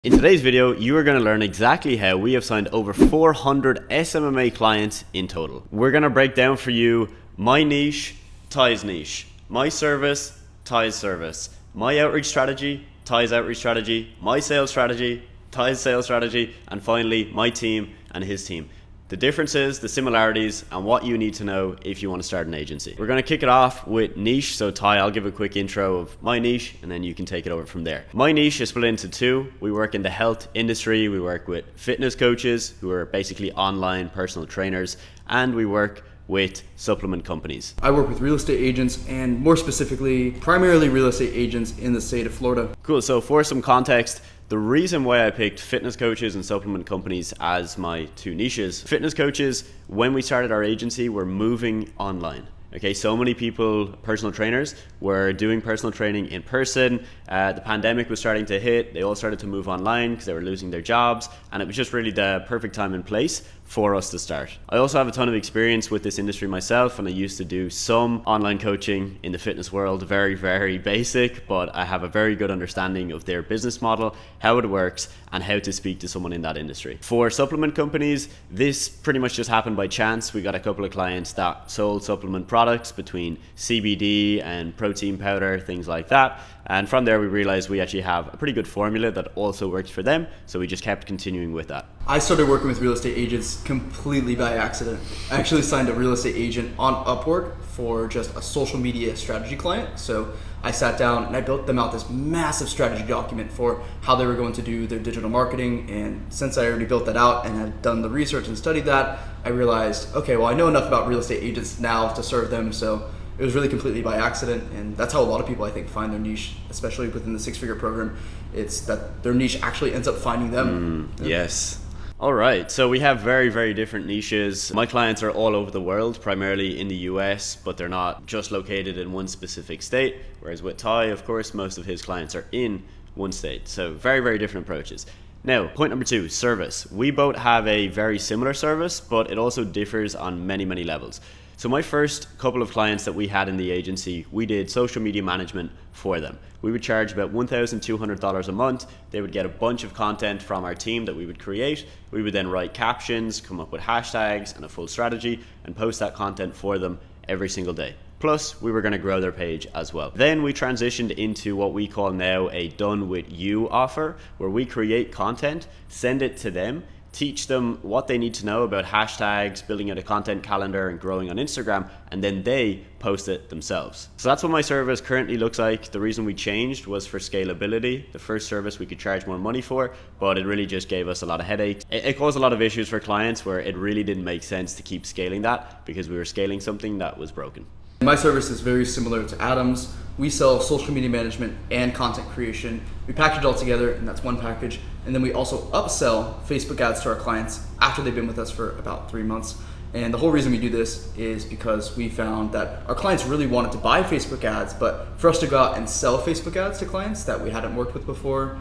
In today's video, you are going to learn exactly how we have signed over 400 SMMA clients in total. We're going to break down for you my niche, Ty's niche, my service, Ty's service, my outreach strategy, Ty's outreach strategy, my sales strategy, Ty's sales strategy, and finally my team and his team. The differences, the similarities, and what you need to know if you want to start an agency. We're going to kick it off with niche. So Ty, I'll give a quick intro of my niche and then you can take it over from there. My niche is split into two. We work in the health industry. We work with fitness coaches who are basically online personal trainers, and we work with supplement companies. I work with real estate agents, and more specifically, primarily real estate agents in the state of Florida. Cool. So for some context, the reason why I picked fitness coaches and supplement companies as my two niches, fitness coaches, when we started our agency, were moving online. Okay, so many people, personal trainers, were doing personal training in person. The pandemic was starting to hit. They all started to move online because they were losing their jobs, and it was just really the perfect time and place for us to start. I also have a ton of experience with this industry myself, and I used to do some online coaching in the fitness world, very, very basic, but I have a very good understanding of their business model, how it works, and how to speak to someone in that industry. For supplement companies, this pretty much just happened by chance. We got a couple of clients that sold supplement products between CBD and protein powder, things like that. And from there, we realized we actually have a pretty good formula that also works for them. So we just kept continuing with that. I started working with real estate agents completely by accident. I actually signed a real estate agent on Upwork for just a social media strategy client. So I sat down and I built them out this massive strategy document for how they were going to do their digital marketing. And since I already built that out and had done the research and studied that, I realized, okay, well, I know enough about real estate agents now to serve them. So it was really completely by accident, and that's how a lot of people, I think, find their niche, especially within the six-figure program. It's that their niche actually ends up finding them. Yes. All right, so we have very, very different niches. My clients are all over the world, primarily in the US, but they're not just located in one specific state, whereas with Ty, of course, most of his clients are in one state. So very, very different approaches. Now, point number two, service. We both have a very similar service, but it also differs on many, many levels. So my first couple of clients that we had in the agency, we did social media management for them. We would charge about $1,200 a month. They would get a bunch of content from our team that we would create. We would then write captions, come up with hashtags and a full strategy, and post that content for them every single day. Plus, we were going to grow their page as well. Then we transitioned into what we call now a done with you offer, where we create content, send it to them, teach them what they need to know about hashtags, building out a content calendar, and growing on Instagram, and then they post it themselves. So that's what my service currently looks like. The reason we changed was for scalability. The first service we could charge more money for, but it really just gave us a lot of headaches. It caused a lot of issues for clients where it really didn't make sense to keep scaling that because we were scaling something that was broken. My service is very similar to Adam's. We sell social media management and content creation. We package it all together, and that's one package. And then we also upsell Facebook ads to our clients after they've been with us for about 3 months. And the whole reason we do this is because we found that our clients really wanted to buy Facebook ads, but for us to go out and sell Facebook ads to clients that we hadn't worked with before,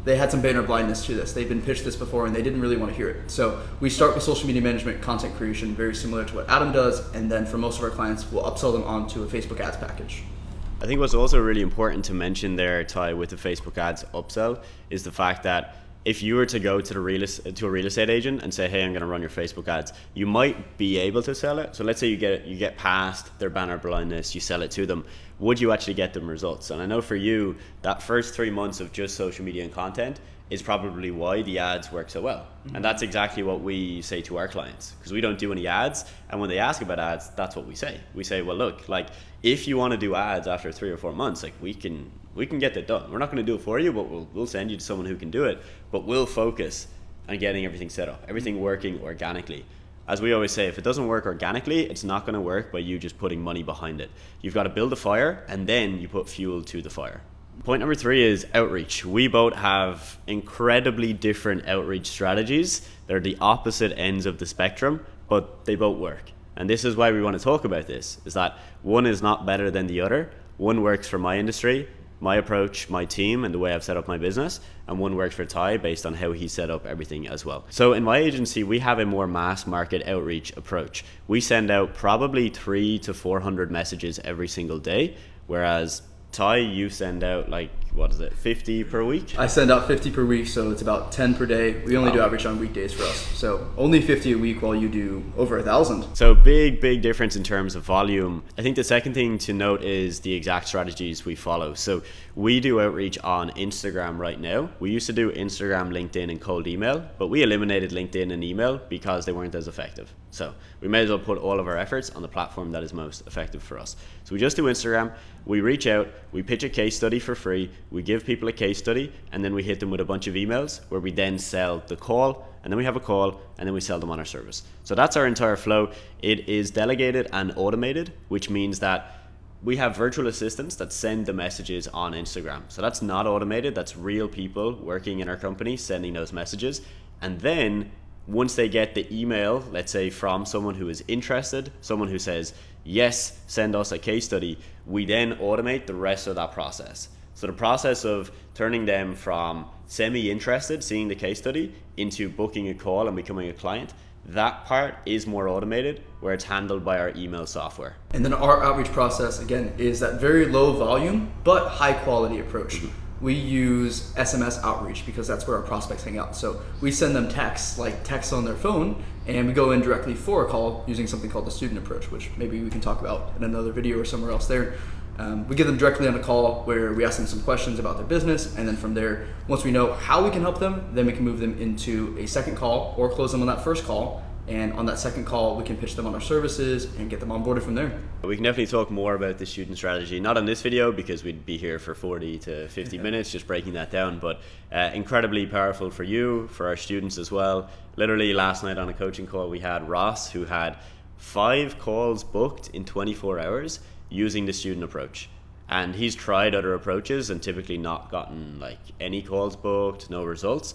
they had some banner blindness to this. They've been pitched this before and they didn't really want to hear it. So we start with social media management, content creation, very similar to what Adam does. And then for most of our clients, we'll upsell them onto a Facebook ads package. I think what's also really important to mention there, Ty, with the Facebook ads upsell is the fact that if you were to go to a real estate agent and say, hey, I'm going to run your Facebook ads, you might be able to sell it. So let's say you get past their banner blindness, you sell it to them. Would you actually get them results? And I know for you, that first 3 months of just social media and content is probably why the ads work so well. Mm-hmm. And that's exactly what we say to our clients, because we don't do any ads. And when they ask about ads, that's what we say. We say, well, look, like if you want to do ads after 3 or 4 months, like we can get that done. We're not going to do it for you, but we'll send you to someone who can do it. But we'll focus on getting everything set up, everything working organically. As we always say, if it doesn't work organically, it's not going to work by you just putting money behind it. You've got to build a fire and then you put fuel to the fire. Point number three is outreach. We both have incredibly different outreach strategies. They're the opposite ends of the spectrum, but they both work. And this is why we want to talk about this, is that one is not better than the other. One works for my industry, my approach, my team, and the way I've set up my business, and one works for Ty based on how he set up everything as well. So in my agency, we have a more mass market outreach approach. We send out probably 300 to 400 messages every single day, whereas Ty, you send out like what is it, 50 per week? I send out 50 per week, so it's about 10 per day. We only do outreach on weekdays for us. So only 50 a week while you do over 1,000. So big difference in terms of volume. I think the second thing to note is the exact strategies we follow. So we do outreach on Instagram right now. We used to do Instagram, LinkedIn, and cold email, but we eliminated LinkedIn and email because they weren't as effective. So we may as well put all of our efforts on the platform that is most effective for us. So we just do Instagram, we reach out, we pitch a case study for free, we give people a case study, and then we hit them with a bunch of emails where we then sell the call, and then we have a call, and then we sell them on our service. So that's our entire flow. It is delegated and automated, which means that we have virtual assistants that send the messages on Instagram. So that's not automated, that's real people working in our company sending those messages. And then once they get the email, let's say from someone who is interested, someone who says, yes, send us a case study, we then automate the rest of that process. So the process of turning them from semi-interested, seeing the case study, into booking a call and becoming a client, that part is more automated, where it's handled by our email software. And then our outreach process, again, is that very low volume, but high quality approach. We use SMS outreach because that's where our prospects hang out. So we send them texts, like texts on their phone, and we go in directly for a call using something called the student approach, which maybe we can talk about in another video or somewhere else there. We get them directly on a call where we ask them some questions about their business, and then from there, once we know how we can help them, then we can move them into a second call or close them on that first call. And on that second call, we can pitch them on our services and get them onboarded from there. We can definitely talk more about the student strategy, not on this video because we'd be here for 40 to 50 minutes just breaking that down, but incredibly powerful for you, for our students as well. Literally last night on a coaching call, we had Ross, who had 5 calls booked in 24 hours using the student approach. And he's tried other approaches and typically not gotten like any calls booked, no results.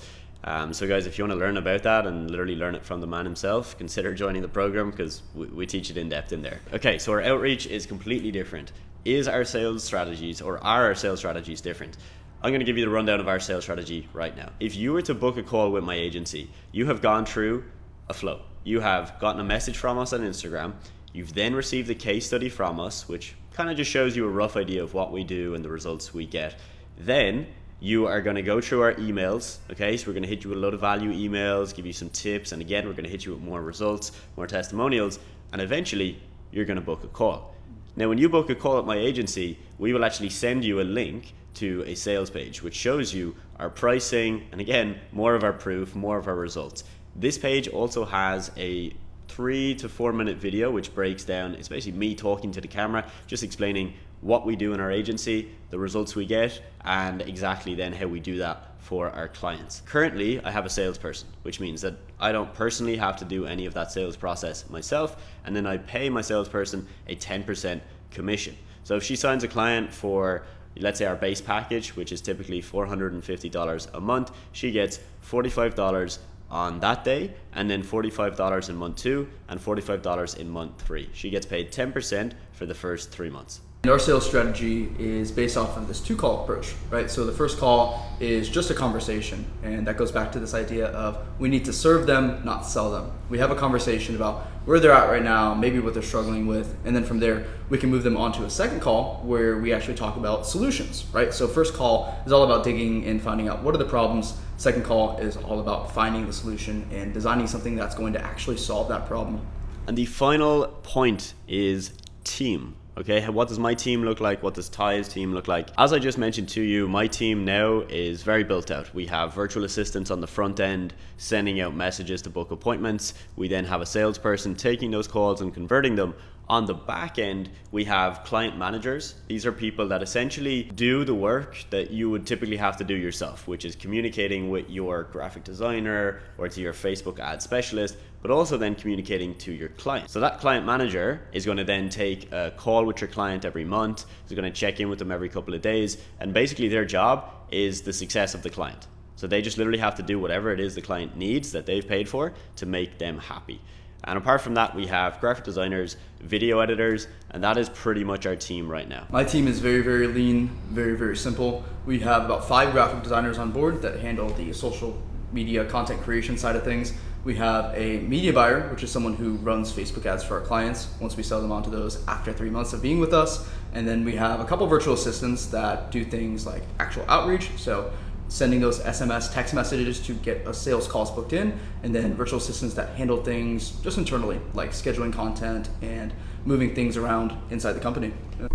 So guys, if you want to learn about that and literally learn it from the man himself, consider joining the program because we teach it in depth in there. Okay, so our outreach is completely different. Is our sales strategies, or are our sales strategies different? I'm going to give you the rundown of our sales strategy right now. If you were to book a call with my agency, you have gone through a flow. You have gotten a message from us on Instagram. You've then received a case study from us, which kind of just shows you a rough idea of what we do and the results we get. Then you are going to go through our emails, okay? So we're going to hit you with a load of value emails, give you some tips, and again, we're going to hit you with more results, more testimonials, and eventually you're going to book a call. Now, when you book a call at my agency, we will actually send you a link to a sales page, which shows you our pricing, and again, more of our proof, more of our results. This page also has a 3 to 4 minute video which breaks down, it's basically me talking to the camera, just explaining what we do in our agency, the results we get, and exactly then how we do that for our clients. Currently, I have a salesperson, which means that I don't personally have to do any of that sales process myself, and then I pay my salesperson a 10% commission. So if she signs a client for, let's say, our base package, which is typically $450 a month, she gets $45 on that day, and then $45 in month 2 and $45 in month 3. She gets paid 10% for the first 3 months. And our sales strategy is based off of this 2-call approach, right? So the first call is just a conversation, and that goes back to this idea of we need to serve them, not sell them. We have a conversation about where they're at right now, maybe what they're struggling with, and then from there we can move them on to a second call where we actually talk about solutions, right? So first call is all about digging and finding out what are the problems. Second call is all about finding the solution and designing something that's going to actually solve that problem. And the final point is team. Okay, what does my team look like? What does Ty's team look like? As I just mentioned to you, my team now is very built out. We have virtual assistants on the front end sending out messages to book appointments. We then have a salesperson taking those calls and converting them. On the back end, we have client managers. These are people that essentially do the work that you would typically have to do yourself, which is communicating with your graphic designer or to your Facebook ad specialist, but also then communicating to your client. So that client manager is going to then take a call with your client every month, is going to check in with them every couple of days, and basically their job is the success of the client. So they just literally have to do whatever it is the client needs that they've paid for to make them happy. And apart from that, we have graphic designers, video editors, and that is pretty much our team right now. My team is very, very lean, very, very simple. We have about 5 graphic designers on board that handle the social media content creation side of things. We have a media buyer, which is someone who runs Facebook ads for our clients once we sell them onto those after 3 months of being with us. And then we have a couple virtual assistants that do things like actual outreach, so sending those SMS text messages to get a sales calls booked in, and then virtual assistants that handle things just internally, like scheduling content and moving things around inside the company.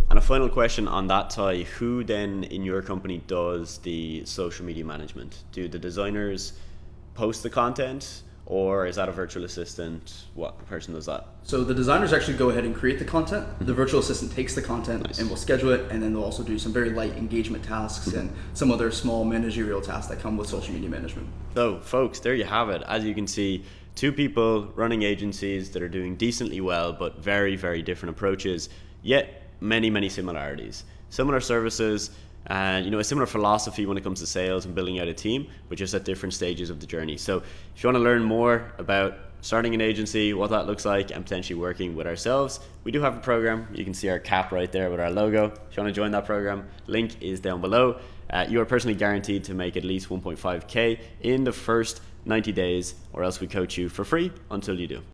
And a final question on that, Ty, who then in your company does the social media management? Do the designers post the content, or is that a virtual assistant? What person does that? So the designers actually go ahead and create the content. The virtual assistant takes the content and will schedule it, and then they'll also do some very light engagement tasks and some other small managerial tasks that come with social media management. So folks, there you have it. As you can see, two people running agencies that are doing decently well, but very, very different approaches, yet many, many similarities. Similar services, and a similar philosophy when it comes to sales and building out a team, but just at different stages of the journey. So if you want to learn more about starting an agency, what that looks like, and potentially working with ourselves, we do have a program. You can see our cap right there with our logo. If you want to join that program, link is down below. You are personally guaranteed to make at least 1.5K in the first 90 days, or else we coach you for free until you do.